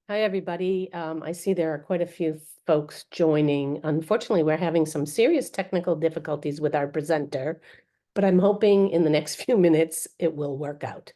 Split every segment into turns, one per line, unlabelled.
Hi, everybody. I see there are quite a few folks joining. Unfortunately, we're having some serious technical difficulties with our presenter, but I'm hoping in the next few minutes it will work out.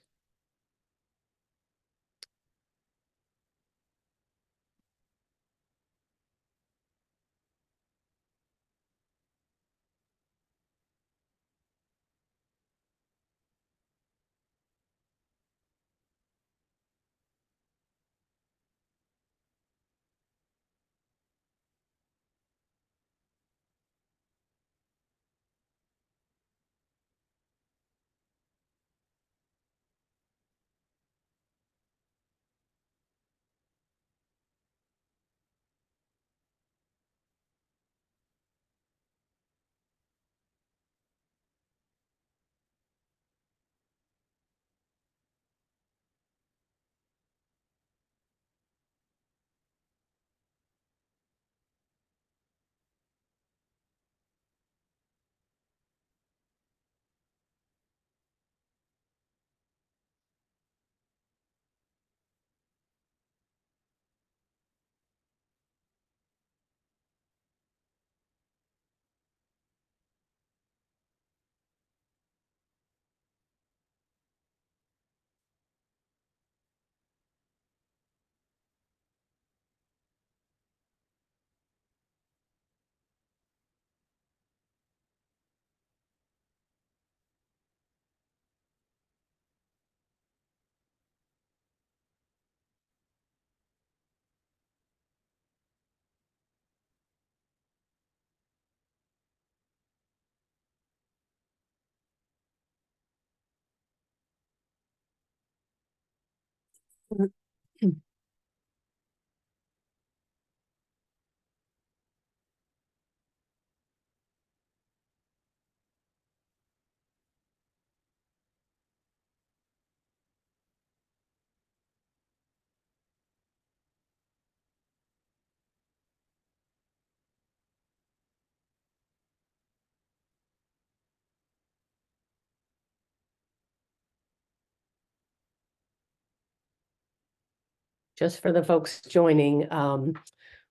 Just for the folks joining,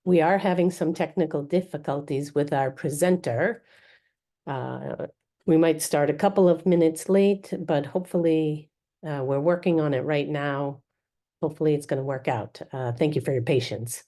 we are having some technical difficulties with our presenter. We might start a couple of minutes late, but hopefully we're working on it right now. Hopefully it's going to work out. Thank you for your patience.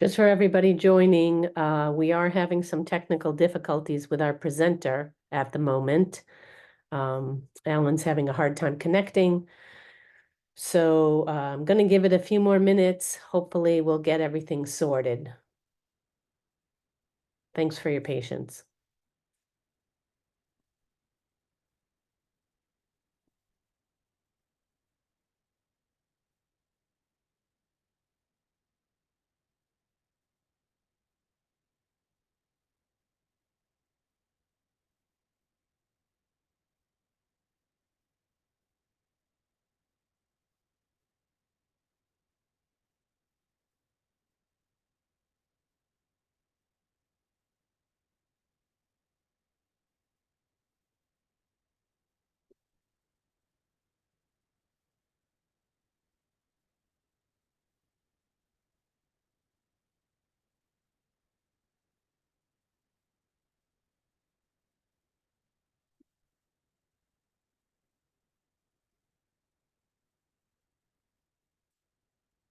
Just for everybody joining, we are having some technical difficulties with our presenter at the moment. Alan's having a hard time connecting. So I'm going to give it a few more minutes. Hopefully we'll get everything sorted. Thanks for your patience.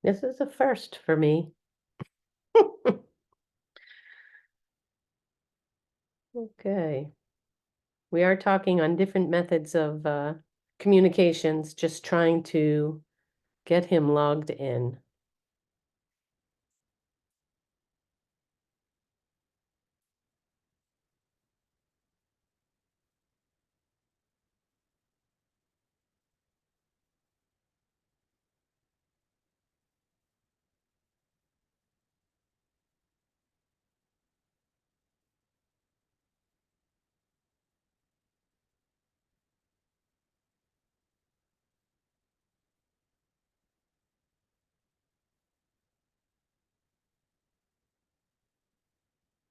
This is a first for me. Okay. We are talking on different methods of communications, just trying to get him logged in.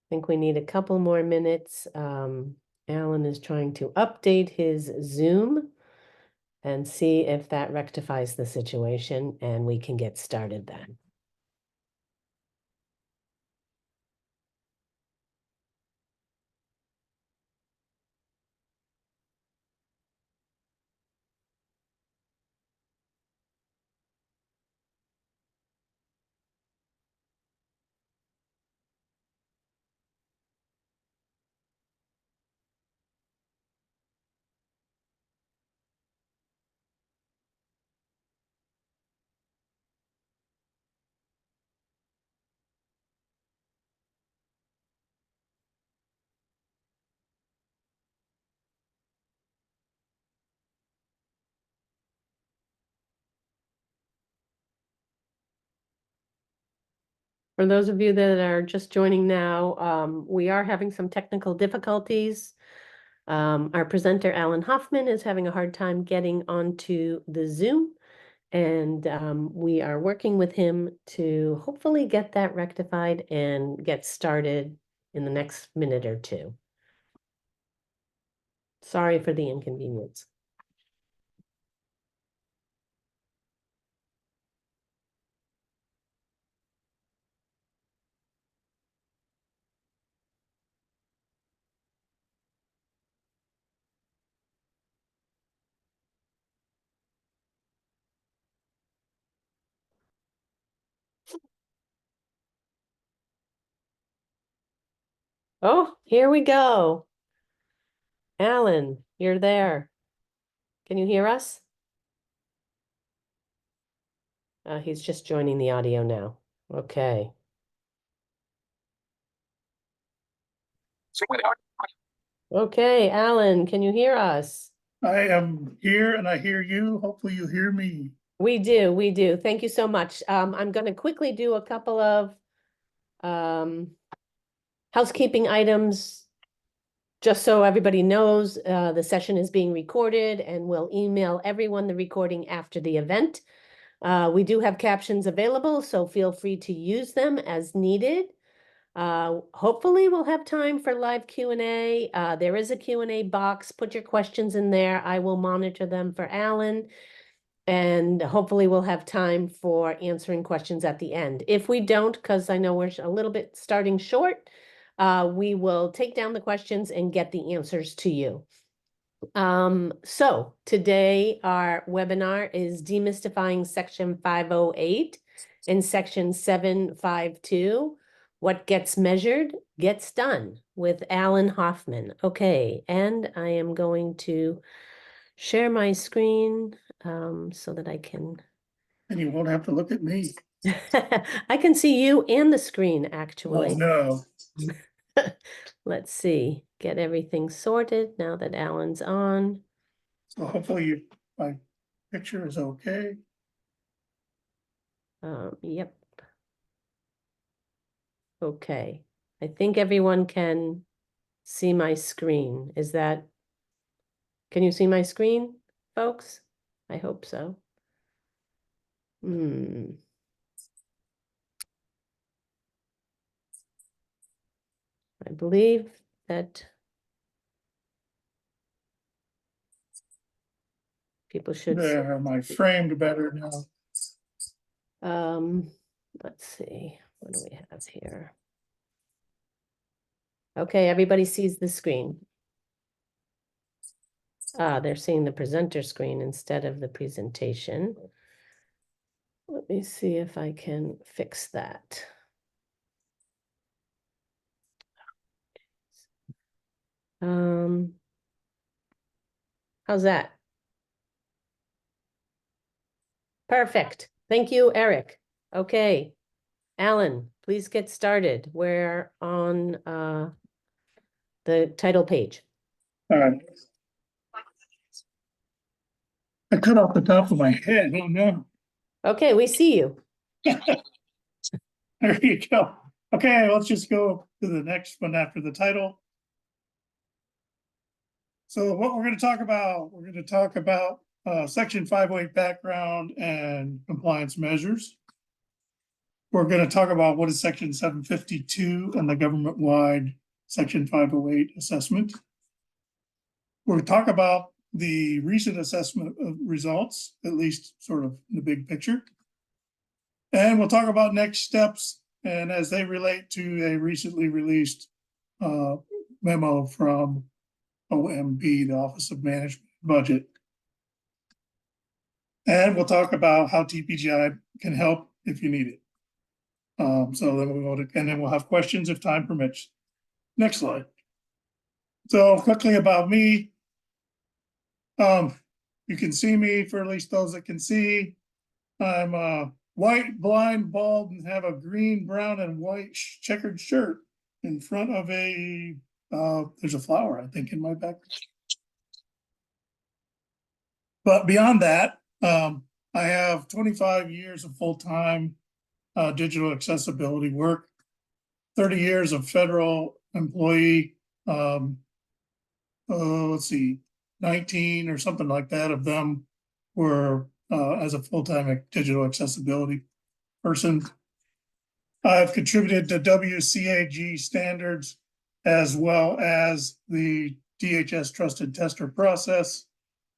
I think we need a couple more minutes. Alan is trying to update his Zoom and see if that rectifies the situation, and we can get started then. For those of you that are just joining now, we are having some technical difficulties. Our presenter, Alan Hoffman, is having a hard time getting onto the Zoom, and we are working with him to hopefully get that rectified and get started in the next minute or two. Sorry for the inconvenience. Oh, here we go. Alan, you're there. Can you hear us? He's just joining the audio now. Okay. Okay, Alan, can you hear us?
I am here and I hear you. Hopefully you hear me.
We do, we do. Thank you so much. I'm going to quickly do a couple of housekeeping items. Just so everybody knows, the session is being recorded and we'll email everyone the recording after the event. We do have captions available, so feel free to use them as needed. Hopefully we'll have time for live Q&A. There is a Q&A box. Put your questions in there. I will monitor them for Alan. And hopefully we'll have time for answering questions at the end. If we don't, because I know we're a little bit starting short, we will take down the questions and get the answers to you. So today our webinar is Demystifying Section 508 and Section 752. What gets measured gets done with Alan Hoffman. Okay, and I am going to share my screen so that I can.
And you won't have to look at me.
I can see you and the screen actually.
Oh, no.
Let's see, get everything sorted now that Alan's on.
So hopefully my picture is okay.
Yep. Okay. I think everyone can see my screen. Can you see my screen, folks? I hope so. I believe that people should.
There, my framed better now.
Let's see, what do we have here? Okay, everybody sees the screen. They're seeing the presenter screen instead of the presentation. Let me see if I can fix that. How's that? Perfect. Thank you, Eric. Okay. Alan, please get started. We're on the title page.
All right. I cut off the top of my head. Oh, no.
Okay, we see you.
There you go. Okay, let's just go to the next one after the title. So what we're going to talk about, Section 508 background and compliance measures. We're going to talk about what is Section 752 and the government-wide Section 508 assessment. We're going to talk about the recent assessment of results, at least sort of in the big picture. And we'll talk about next steps and as they relate to a recently released memo from OMB, the Office of Management Budget. And we'll talk about how TPGi can help if you need it. So then we'll go to, and then we'll have questions if time permits. Next slide. So quickly about me. You can see me, for at least those that can see. I'm white, blind, bald, and have a green, brown, and white checkered shirt in front of a, there's a flower, I think, in my back. But beyond that, I have 25 years of full-time digital accessibility work, 30 years of federal employee, let's see, 19 or something like that of them were as a full-time digital accessibility person. I've contributed to WCAG standards as well as the DHS trusted tester process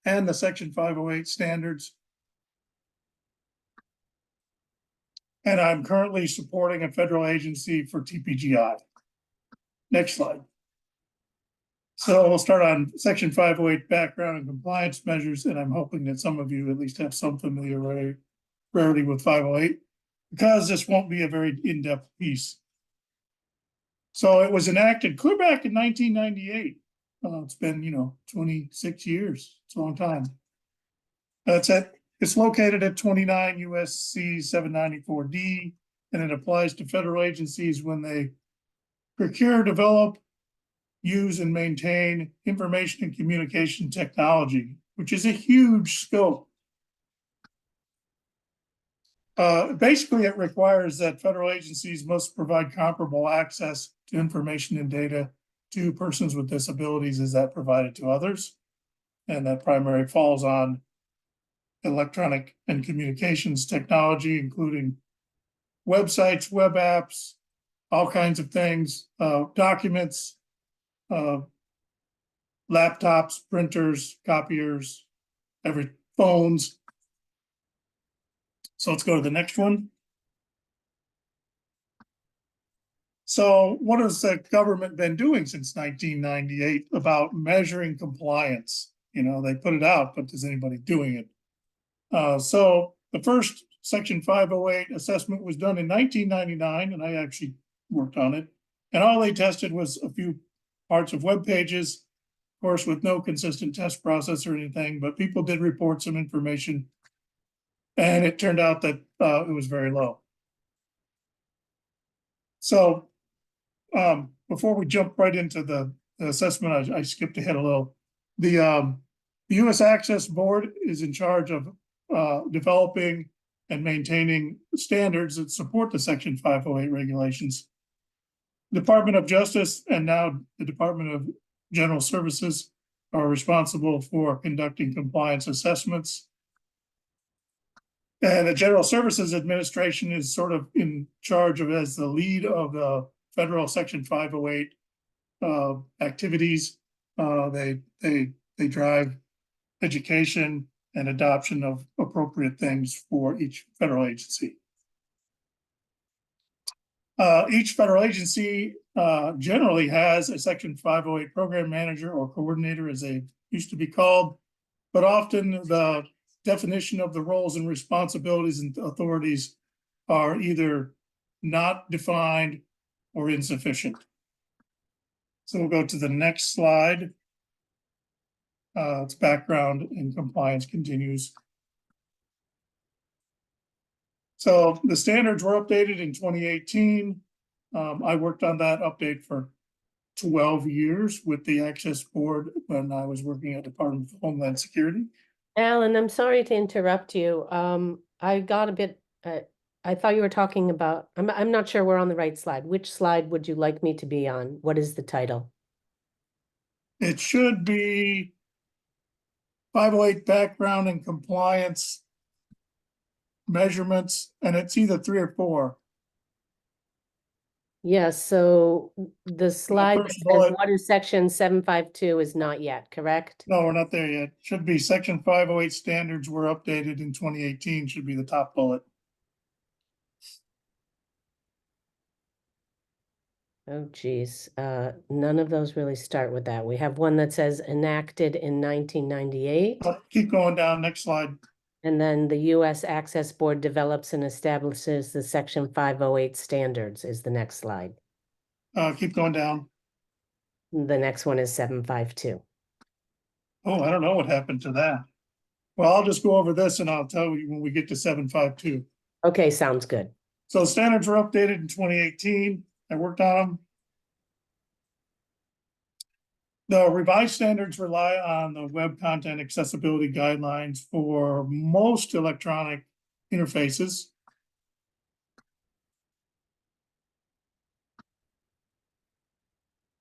and the Section 508 standards. And I'm currently supporting a federal agency for TPGi. Next slide. So we'll start on Section 508 background and compliance measures, and I'm hoping that some of you at least have some familiarity with 508, because this won't be a very in-depth piece. So it was enacted clear back in 1998. It's been, 26 years. It's a long time. It's located at 29 USC 794D, and it applies to federal agencies when they procure, develop, use, and maintain information and communication technology, which is a huge scope. Basically, it requires that federal agencies must provide comparable access to information and data to persons with disabilities as that provided to others. And that primarily falls on electronic and communications technology, including websites, web apps, all kinds of things, documents, laptops, printers, copiers, phones. So let's go to the next one. So what has the government been doing since 1998 about measuring compliance? They put it out, but is anybody doing it? So the first Section 508 assessment was done in 1999, and I actually worked on it. And all they tested was a few parts of web pages, of course, with no consistent test process or anything, but people did report some information. And it turned out that it was very low. So before we jump right into the assessment, I skipped ahead a little. The U.S. Access Board is in charge of developing and maintaining standards that support the Section 508 regulations. Department of Justice and now the Department of General Services are responsible for conducting compliance assessments. And the General Services Administration is sort of in charge of as the lead of the federal Section 508 activities. They drive education and adoption of appropriate things for each federal agency. Each federal agency generally has a Section 508 program manager or coordinator, as they used to be called, but often the definition of the roles and responsibilities and authorities are either not defined or insufficient. So we'll go to the next slide. It's background and compliance continues. So the standards were updated in 2018. I worked on that update for 12 years with the Access Board when I was working at Department of Homeland Security.
Alan, I'm sorry to interrupt you. I got a bit, I thought you were talking about, I'm not sure we're on the right slide. Which slide would you like me to be on? What is the title?
It should be 508 background and compliance measurements, and it's either 3 or 4.
Yes, so the slide that
first
says
bullet.
what is section 752 is not yet, correct?
No, we're not there yet. Should be section 508 standards were updated in 2018, should be the top bullet.
Oh, geez. None of those really start with that. We have one that says enacted in 1998.
Keep going down, next slide.
And then the US Access Board develops and establishes the section 508 standards is the next slide.
Keep going down.
The next one is 752.
Oh, I don't know what happened to that. Well, I'll just go over this and I'll tell you when we get to 752.
Okay, sounds good.
So standards were updated in 2018. I worked on them. The revised standards rely on the web content accessibility guidelines for most electronic interfaces.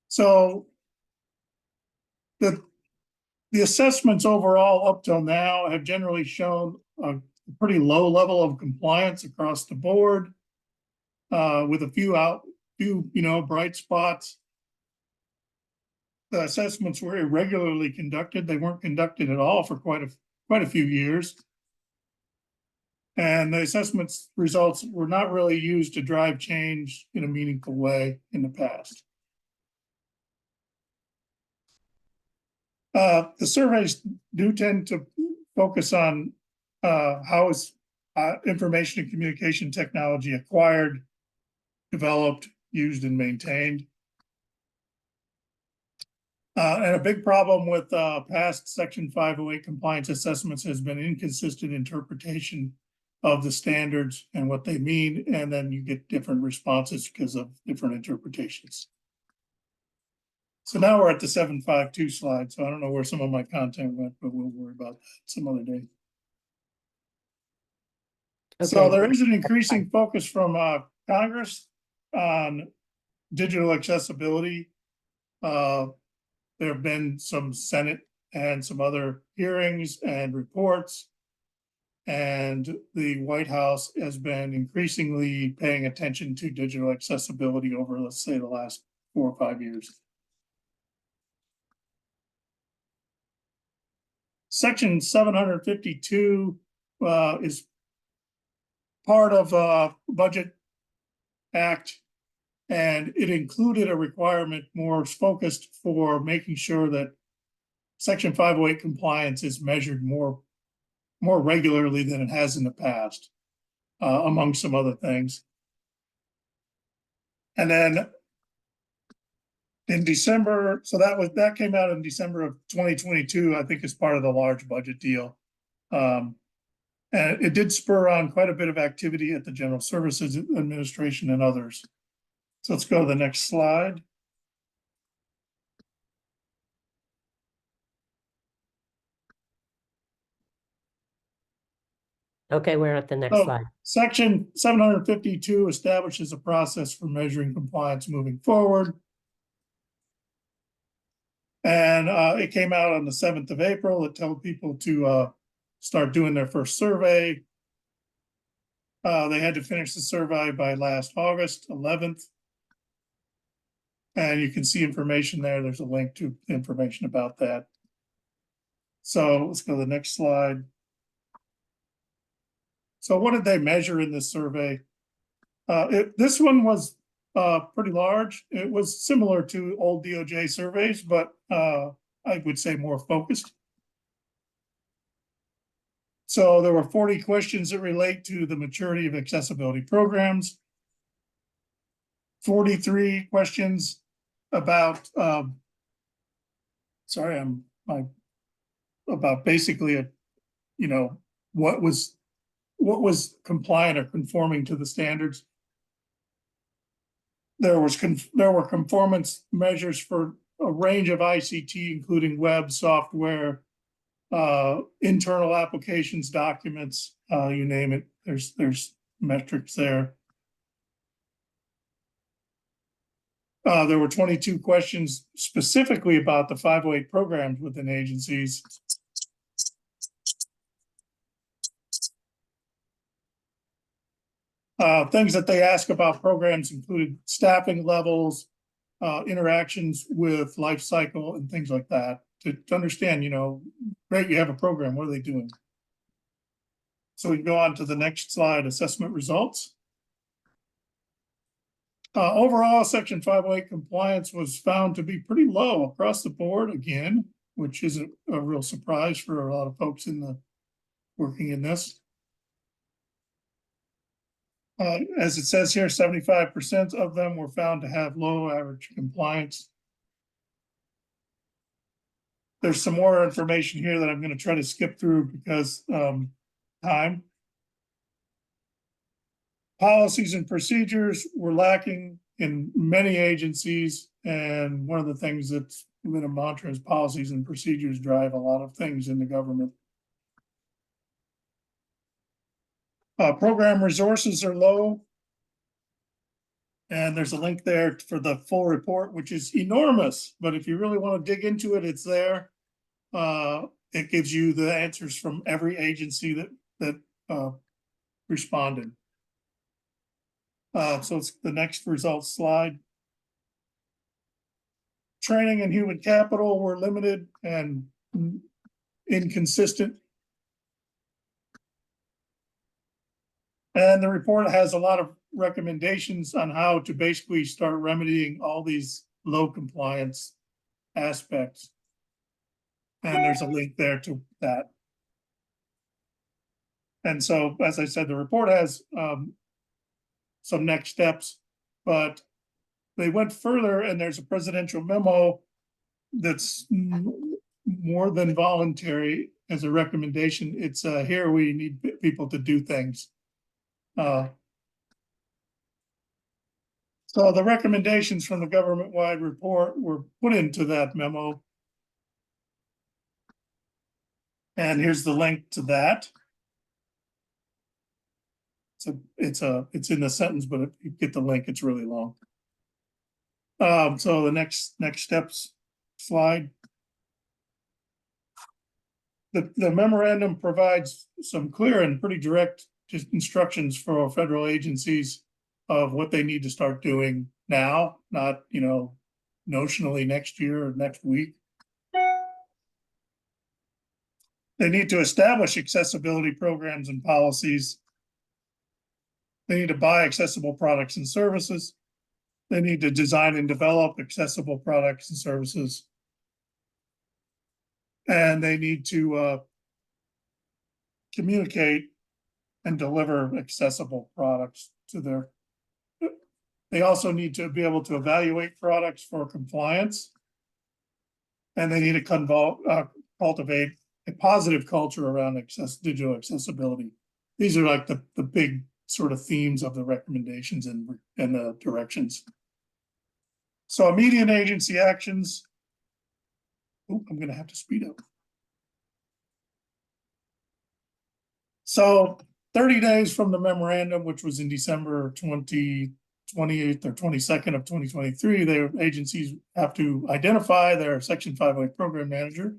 So the assessments overall up till now have generally shown a pretty low level of compliance across the board, with a few bright spots. The assessments were irregularly conducted. They weren't conducted at all for quite a few years. And the assessments results were not really used to drive change in a meaningful way in the past. The surveys do tend to focus on how is information and communication technology acquired, developed, used, and maintained. And a big problem with past Section 508 compliance assessments has been inconsistent interpretation of the standards and what they mean, and then you get different responses because of different interpretations. So now we're at the 752 slide, so I don't know where some of my content went, but we'll worry about that some other day. Okay. So there is an increasing focus from Congress on digital accessibility. There have been some Senate and some other hearings and reports, and the White House has been increasingly paying attention to digital accessibility over, let's say, the last 4 or 5 years. Section 752 is part of Budget Act, and it included a requirement more focused for making sure that Section 508 compliance is measured more regularly than it has in the past, among some other things. And then in December, so that came out in December of 2022, I think, as part of the large budget deal. And it did spur on quite a bit of activity at the General Services Administration and others. So let's go to the next slide.
Okay, we're at the next slide.
Section 752 establishes a process for measuring compliance moving forward. And it came out on the 7th of April. It told people to start doing their first survey. They had to finish the survey by last August 11th. And you can see information there. There's a link to information about that. So let's go to the next slide. So what did they measure in this survey? This one was pretty large. It was similar to old DOJ surveys, but I would say more focused. So there were 40 questions that relate to the maturity of accessibility programs. 43 questions about, about basically what was compliant or conforming to the standards. There were conformance measures for a range of ICT, including web, software, internal applications, documents, you name it. There's metrics there. There were 22 questions specifically about the 508 programs within agencies. Things that they ask about programs included staffing levels, interactions with life cycle and things like that to understand, great, you have a program, what are they doing? So we can go on to the next slide, assessment results. Overall, Section 508 compliance was found to be pretty low across the board again, which isn't a real surprise for a lot of folks working in this. As it says here, 75% of them were found to have low average compliance. There's some more information here that I'm going to try to skip through because time. Policies and procedures were lacking in many agencies, and one of the things that's been a mantra is policies and procedures drive a lot of things in the government. Program resources are low. And there's a link there for the full report, which is enormous. But if you really want to dig into it, it's there. It gives you the answers from every agency that responded. So it's the next results slide. Training and human capital were limited and inconsistent. And the report has a lot of recommendations on how to basically start remedying all these low compliance aspects. And there's a link there to that. And so, as I said, the report has some next steps, but they went further, and there's a presidential memo that's more than voluntary as a recommendation. It's here we need people to do things. So the recommendations from the government-wide report were put into that memo. And here's the link to that. So it's in the sentence, but if you get the link, it's really long. So the next steps slide. The memorandum provides some clear and pretty direct instructions for federal agencies of what they need to start doing now, not notionally next year or next week. They need to establish accessibility programs and policies. They need to buy accessible products and services. They need to design and develop accessible products and services. And they need to communicate and deliver accessible products to their. They also need to be able to evaluate products for compliance. And they need to cultivate a positive culture around digital accessibility. These are like the big sort of themes of the recommendations and the directions. So immediate agency actions. Oh, I'm going to have to speed up. So 30 days from the memorandum, which was in December 28th or 22nd of 2023, their agencies have to identify their Section 508 program manager.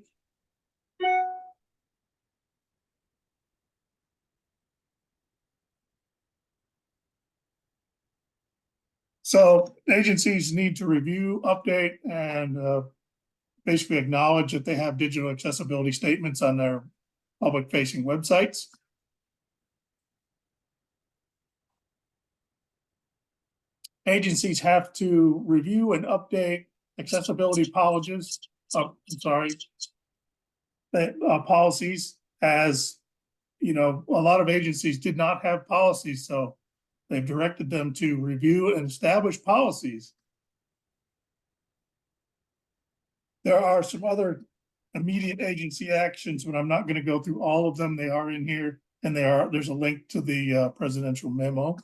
So agencies need to review, update, and basically acknowledge that they have digital accessibility statements on their public-facing websites. Agencies have to review and update accessibility policies as a lot of agencies did not have policies, so they've directed them to review and establish policies. There are some other immediate agency actions, but I'm not going to go through all of them. They are in here, and there's a link to the presidential memo.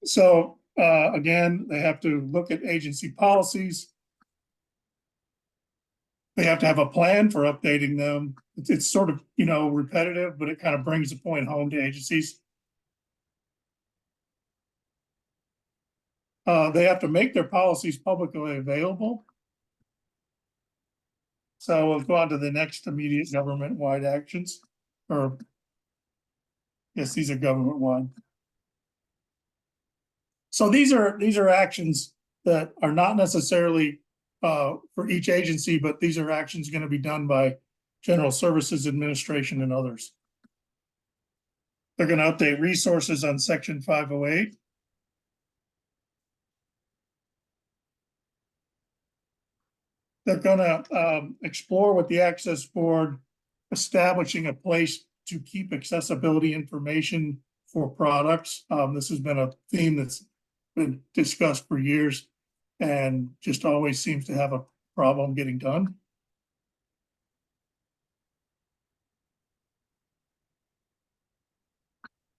So again, they have to look at agency policies. They have to have a plan for updating them. It's sort of, repetitive, but it kind of brings the point home to agencies. They have to make their policies publicly available. So we'll go on to the next immediate government-wide actions, or yes, these are government-wide. So these are actions that are not necessarily for each agency, but these are actions going to be done by General Services Administration and others. They're going to update resources on Section 508. They're going to explore with the Access Board establishing a place to keep accessibility information for products. This has been a theme that's been discussed for years and just always seems to have a problem getting done.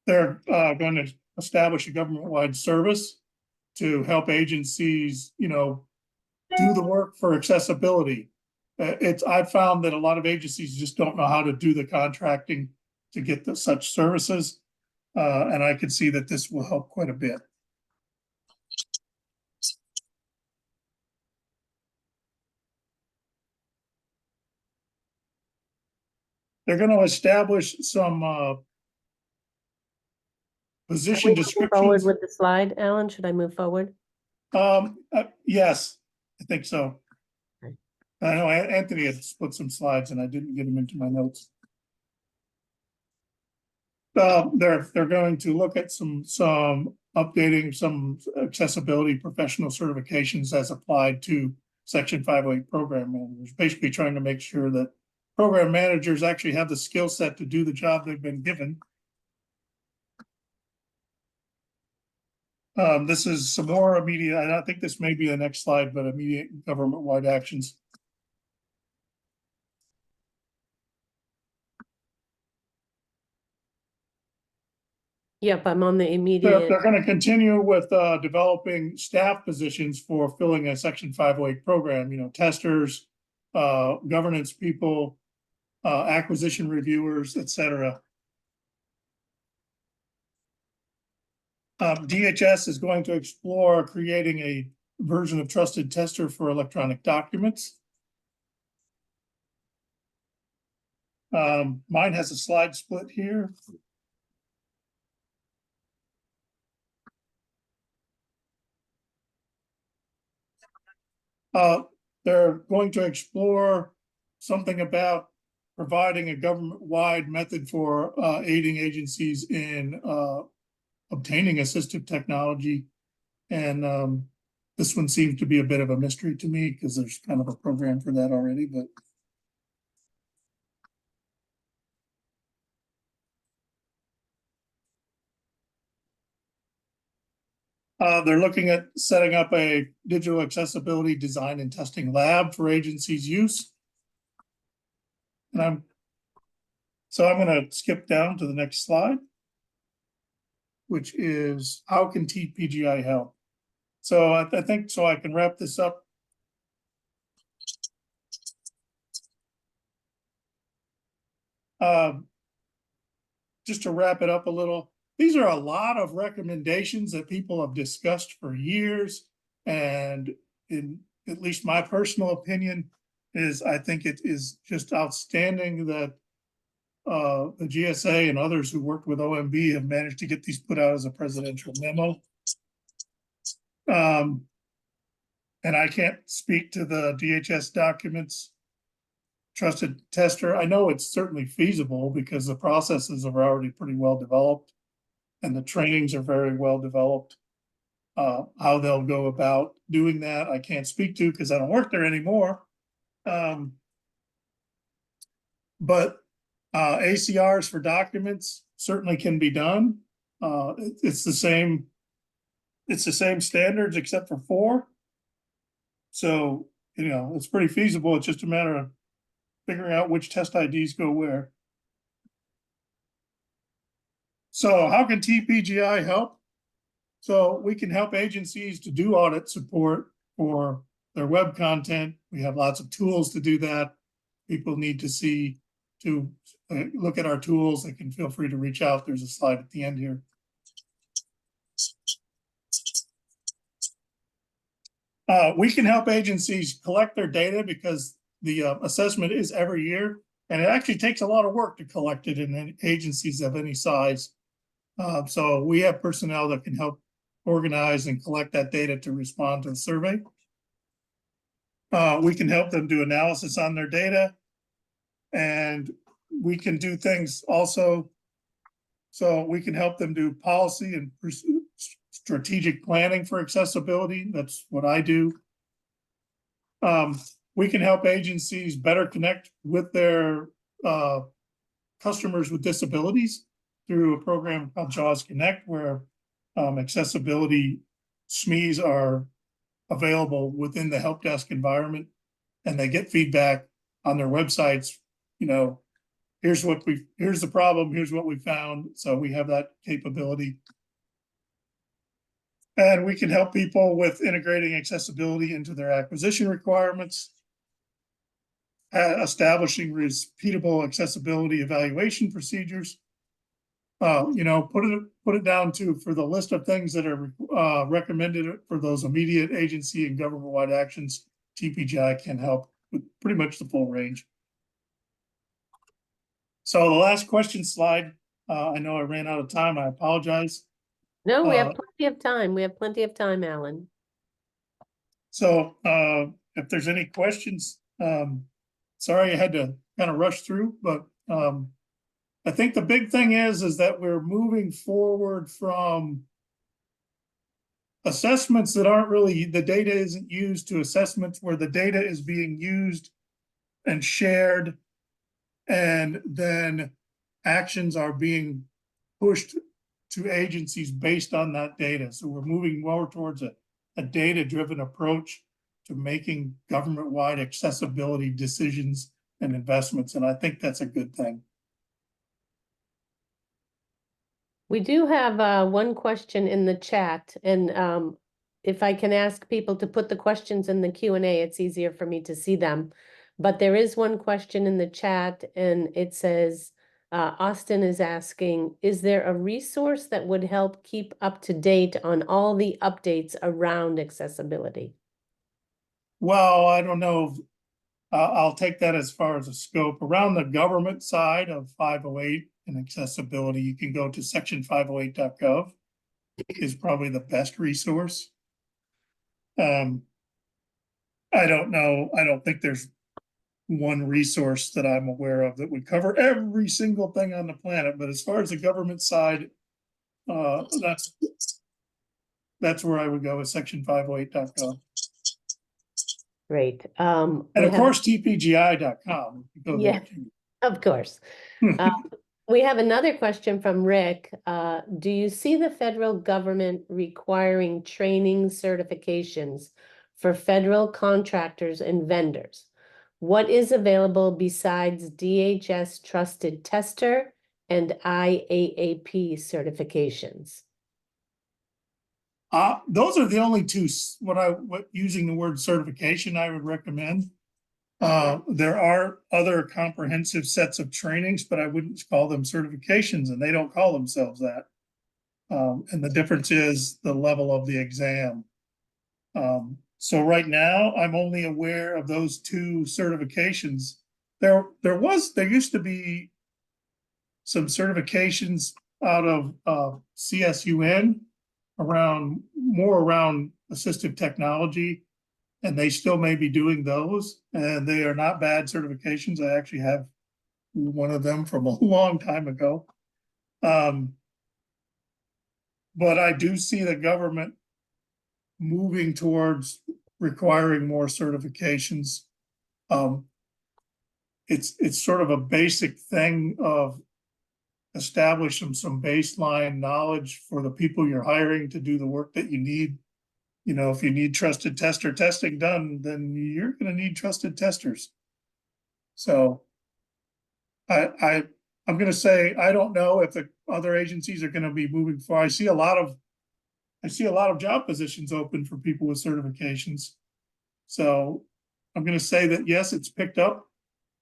They're going to establish a government-wide service to help agencies, do the work for accessibility. I've found that a lot of agencies just don't know how to do the contracting to get such services. And I could see that this will help quite a bit. They're going to establish some position descriptions.
Forward with the slide, Alan, should I move forward?
Yes, I think so.
Okay.
I know Anthony had put some slides and I didn't get them into my notes. They're going to look at some updating some accessibility professional certifications as applied to Section 508 program managers, basically trying to make sure that program managers actually have the skill set to do the job they've been given. This is some more immediate, and I think this may be the next slide, but immediate government-wide actions.
Yep, I'm on the immediate.
They're going to continue with developing staff positions for filling a Section 508 program, testers, governance people, acquisition reviewers, etc. DHS is going to explore creating a version of trusted tester for electronic documents. Mine has a slide split here. They're going to explore something about providing a government-wide method for aiding agencies in obtaining assistive technology. And this one seems to be a bit of a mystery to me because there's kind of a program for that already, but they're looking at setting up a digital accessibility design and testing lab for agencies' use. And I'm going to skip down to the next slide, which is how can TPGi help? So I think so I can wrap this up. Just to wrap it up a little, these are a lot of recommendations that people have discussed for years. And in at least my personal opinion is I think it is just outstanding that the GSA and others who worked with OMB have managed to get these put out as a presidential memo. And I can't speak to the DHS documents. Trusted tester, I know it's certainly feasible because the processes are already pretty well developed and the trainings are very well developed. How they'll go about doing that, I can't speak to because I don't work there anymore. But ACRs for documents certainly can be done. It's the same. It's the same standards except for 4. So, it's pretty feasible. It's just a matter of figuring out which test IDs go where. So how can TPGi help? So we can help agencies to do audit support for their web content. We have lots of tools to do that. People need to look at our tools. They can feel free to reach out. There's a slide at the end here. We can help agencies collect their data because the assessment is every year, and it actually takes a lot of work to collect it in agencies of any size. So we have personnel that can help organize and collect that data to respond to the survey. We can help them do analysis on their data, and we can do things also. So we can help them do policy and strategic planning for accessibility. That's what I do. We can help agencies better connect with their customers with disabilities through a program called JAWS Connect, where accessibility SMEs are available within the help desk environment, and they get feedback on their websites. Here's the problem, here's what we found. So we have that capability. And we can help people with integrating accessibility into their acquisition requirements, establishing repeatable accessibility evaluation procedures. Put it down to for the list of things that are recommended for those immediate agency and government-wide actions. TPGi can help with pretty much the full range. So the last question slide, I know I ran out of time. I apologize.
No, we have plenty of time. We have plenty of time, Alan.
So if there's any questions, sorry I had to kind of rush through, but I think the big thing is that we're moving forward from assessments that aren't really, the data isn't used, to assessments where the data is being used and shared, and then actions are being pushed to agencies based on that data. So we're moving more towards a data-driven approach to making government-wide accessibility decisions and investments, and I think that's a good thing.
We do have one question in the chat, and if I can ask people to put the questions in the Q&A, it's easier for me to see them. But there is one question in the chat, and it says, Austin is asking, is there a resource that would help keep up to date on all the updates around accessibility?
Well, I don't know. I'll take that as far as a scope. Around the government side of 508 and accessibility, you can go to section 508.gov is probably the best resource. I don't know. I don't think there's one resource that I'm aware of that would cover every single thing on the planet. But as far as the government side, that's where I would go with section 508.gov.
Great.
And of course, TPGi.com.
Yeah, of course. We have another question from Rick. Do you see the federal government requiring training certifications for federal contractors and vendors? What is available besides DHS Trusted Tester and IAAP certifications?
Those are the only two, using the word certification, I would recommend. There are other comprehensive sets of trainings, but I wouldn't call them certifications, and they don't call themselves that. And the difference is the level of the exam. So right now, I'm only aware of those two certifications. There used to be some certifications out of CSUN around assistive technology, and they still may be doing those, and they are not bad certifications. I actually have one of them from a long time ago. But I do see the government moving towards requiring more certifications. it's sort of a basic thing of establish some baseline knowledge for the people you're hiring to do the work that you need. You know, if you need trusted tester testing done, then you're going to need trusted testers. So I'm going to say, I don't know if the other agencies are going to be moving forward. I see a lot of job positions open for people with certifications. So I'm going to say that yes, it's picked up,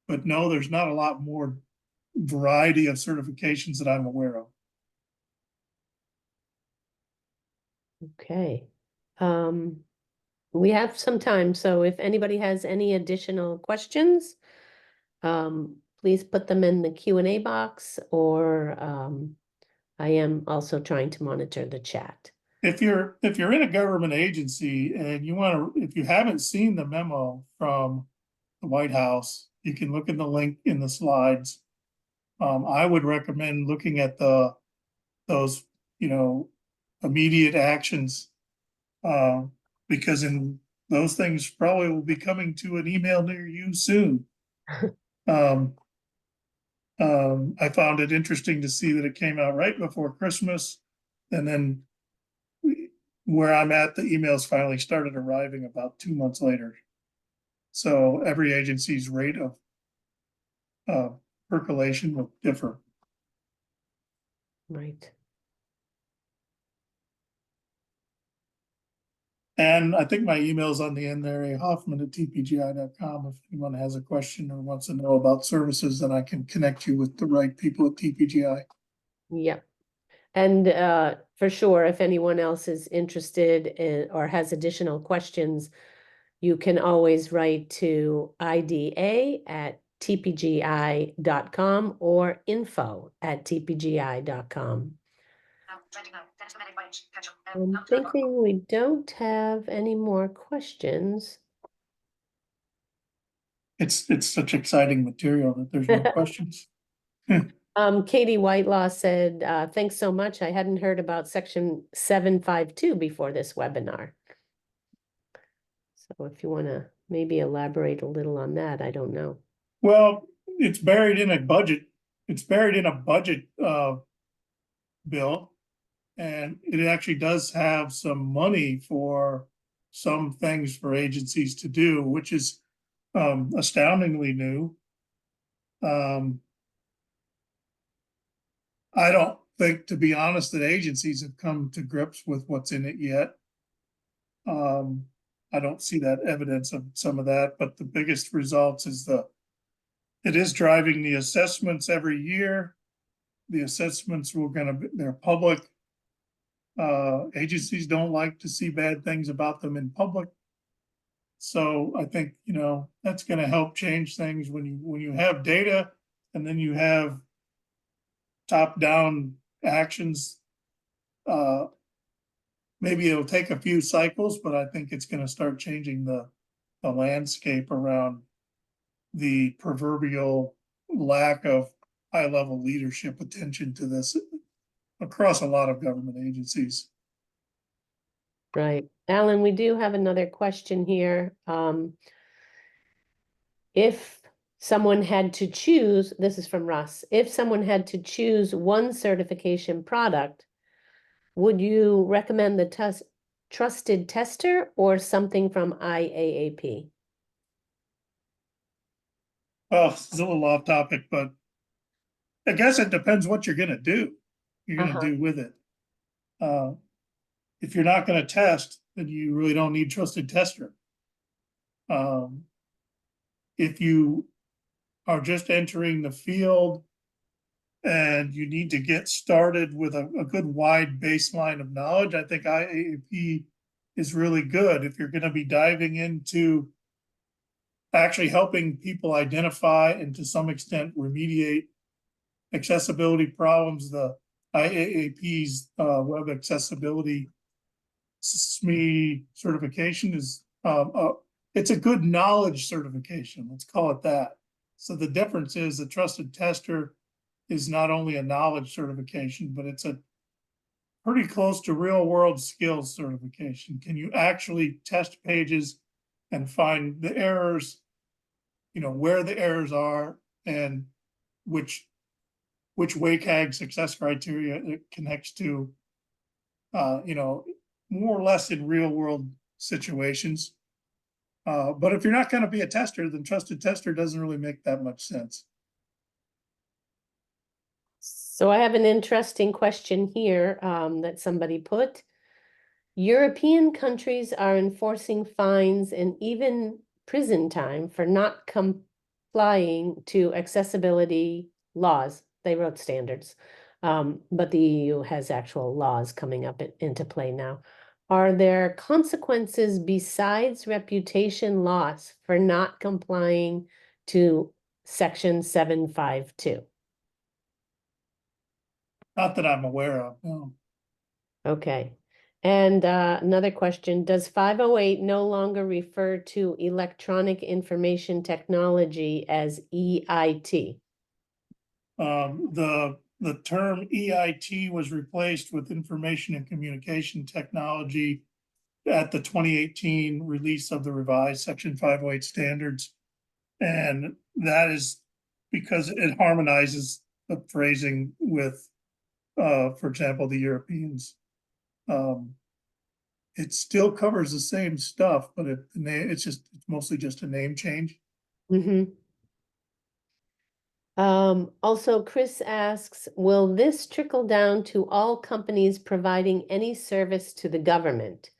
but no, there's not a lot more variety of certifications that I'm aware of.
Okay. We have some time, so if anybody has any additional questions, please put them in the Q&A box, or I am also trying to monitor the chat.
If you're in a government agency and you want to, if you haven't seen the memo from the White House, you can look in the link in the slides. I would recommend looking at those, you know, immediate actions, because in those things probably will be coming to an email near you soon. I found it interesting to see that it came out right before Christmas, and then where I'm at, the emails finally started arriving about 2 months later. So every agency's rate of percolation will differ.
Right.
And I think my email's on the end there, ahoffman@tpgi.com. If anyone has a question or wants to know about services, then I can connect you with the right people at TPGi.
Yep. And for sure, if anyone else is interested in or has additional questions, you can always write to ida@tpgi.com or info@tpgi.com. I'm thinking we don't have any more questions.
It's such exciting material that there's no questions.
Katie Whitelaw said, thanks so much. I hadn't heard about section 752 before this webinar. So if you want to maybe elaborate a little on that, I don't know.
Well, it's buried in a budget. It's buried in a budget bill. And it actually does have some money for some things for agencies to do, which is astoundingly new. I don't think, to be honest, that agencies have come to grips with what's in it yet. I don't see that evidence of some of that, but the biggest results is it is driving the assessments every year. The assessments they're public. Agencies don't like to see bad things about them in public. So I think, you know, that's going to help change things when you have data and then you have top-down actions. Maybe it'll take a few cycles, but I think it's going to start changing the landscape around the proverbial lack of high-level leadership attention to this across a lot of government agencies.
Right. Alan, we do have another question here. If someone had to choose, this is from Russ, if someone had to choose one certification product, would you recommend the trusted tester or something from IAAP?
Well, it's a little off topic, but I guess it depends what you're going to do. You're going to do with it. If you're not going to test, then you really don't need trusted tester. If you are just entering the field and you need to get started with a good wide baseline of knowledge, I think IAAP is really good. If you're going to be diving into actually helping people identify and to some extent remediate accessibility problems, the IAAP's web accessibility SME certification is it's a good knowledge certification. Let's call it that. So the difference is the trusted tester is not only a knowledge certification, but it's a pretty close to real world skills certification. Can you actually test pages and find the errors where the errors are and which WCAG success criteria it connects to, more or less in real world situations. But if you're not going to be a tester, then trusted tester doesn't really make that much sense.
So I have an interesting question here that somebody put. European countries are enforcing fines and even prison time for not complying to accessibility laws. They wrote standards, but the EU has actual laws coming up into play now. Are there consequences besides reputation loss for not complying to Section 752?
Not that I'm aware of, no.
Okay. And another question, does 508 no longer refer to electronic information technology as EIT?
The term EIT was replaced with information and communication technology at the 2018 release of the revised Section 508 standards. And that is because it harmonizes the phrasing with, for example, the Europeans. It still covers the same stuff, but it's mostly just a name change.
Mm-hmm. Also, Chris asks, will this trickle down to all companies providing any service to the government?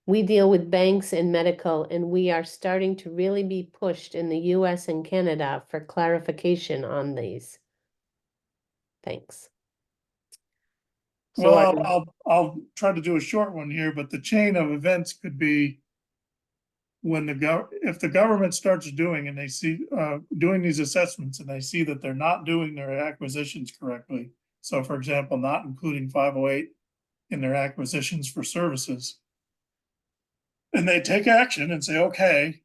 We deal with banks and medical, and we are starting to really be pushed in the US and Canada for clarification on these. Thanks. So
Well, I'll try to do a short one here, but the chain of events could be when if the government starts doing and they see doing these assessments and they see that they're not doing their acquisitions correctly. So for example, not including 508 in their acquisitions for services. And they take action and say, okay,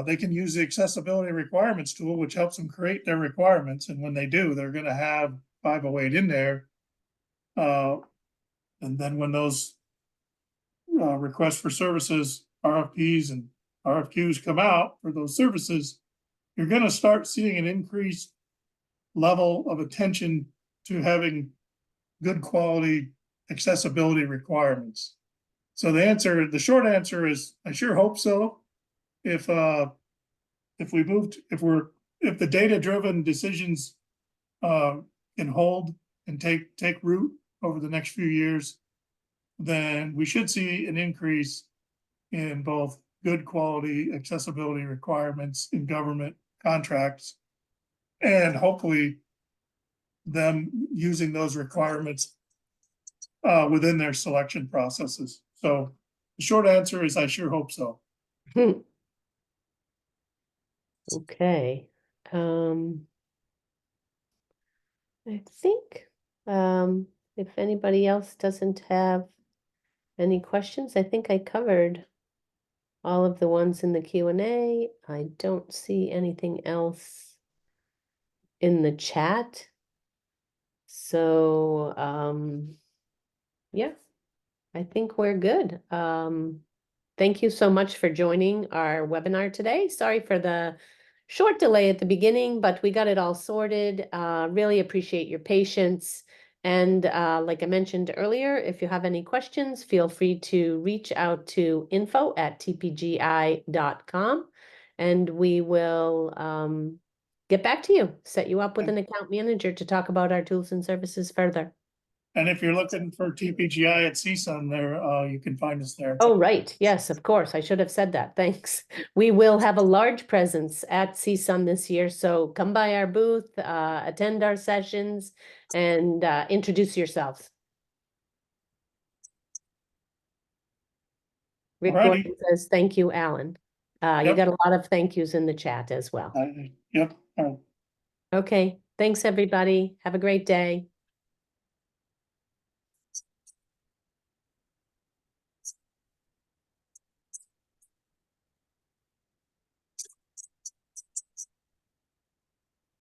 they can use the accessibility requirements tool, which helps them create their requirements. And when they do, they're going to have 508 in there. And then when those requests for services, RFPs and RFQs come out for those services, you're going to start seeing an increased level of attention to having good quality accessibility requirements. So the short answer is, I sure hope so. If the data-driven decisions can hold and take root over the next few years, then we should see an increase in both good quality accessibility requirements in government contracts, and hopefully them using those requirements within their selection processes. So the short answer is I sure hope so.
Okay. I think if anybody else doesn't have any questions, I think I covered all of the ones in the Q&A. I don't see anything else in the chat. So yeah, I think we're good. Thank you so much for joining our webinar today. Sorry for the short delay at the beginning, but we got it all sorted. Really appreciate your patience. And like I mentioned earlier, if you have any questions, feel free to reach out to info@tpgi.com and we will get back to you, set you up with an account manager to talk about our tools and services further.
And if you're looking for TPGi at CSUN there, you can find us there.
Oh, right. Yes, of course. I should have said that. Thanks. We will have a large presence at CSUN this year, so come by our booth, attend our sessions, and introduce yourselves. Rick
Alrighty.
Gordon says, thank you, Alan. You
Yep.
got a lot of thank yous in the chat as well.
Yep.
Okay. Thanks, everybody. Have a great day.